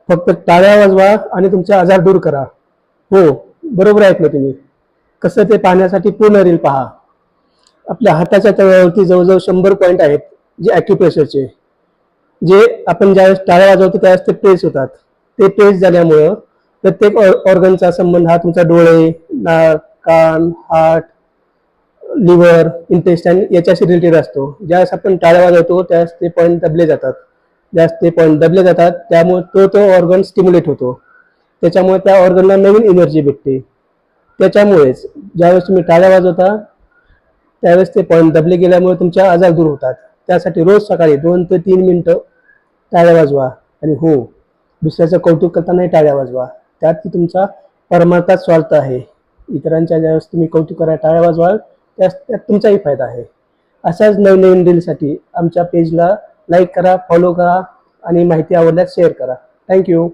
फक्त टाळ्या वाजवा आणि तुमचे आजार दूर करा. हो, बरोबर ऐकलं तुम्ही. कसं ते पाहण्यासाठी पूर्ण रील पहा. आपल्या हाताच्या तळव्यावरती जवळजवळ 100 पॉईंट आहेत जे ॲक्युप्रेशरचे, जे आपण ज्यावेळेस टाळ्या वाजवतो त्यावेळेस ते प्रेस होतात. ते प्रेस झाल्यामुळं प्रत्येक ऑर्गनचा संबंध हा तुमचा डोळे, नाक, कान, हार्ट, लिव्हर, इंटेस्टाईन याच्याशी रिलेटेड असतो. ज्यावेळेस आपण टाळ्या वाजवतो त्यावेळेस ते पॉईंट दबले जातात. ज्यावेळेस ते पॉईंट दबले जातात त्यामुळे तो ऑर्गन स्टिम्युलेट होतो. त्याच्यामुळे त्या ऑर्गनला नवीन एनर्जी भेटते. त्याच्यामुळेच ज्यावेळेस तुम्ही टाळ्या वाजवता त्यावेळेस ते पॉईंट दबले गेल्यामुळे तुमचे आजार दूर होतात. त्यासाठी रोज सकाळी 2 ते 3 मिनिटं टाळ्या वाजवा. आणि हो, दुसऱ्याचं कौतुक करतानाही टाळ्या वाजवा. त्यात तुमचा परमार्थात स्वार्थ आहे. इतरांच्या ज्यावेळेस तुम्ही कौतुक करा, टाळ्या वाजवाल, त्यात तुमचाही फायदा आहे. अशाच नवनवीन रीलसाठी आमच्या पेजला लाईक करा, फॉलो करा आणि माहिती आवडल्यास शेअर करा. थँक्यू.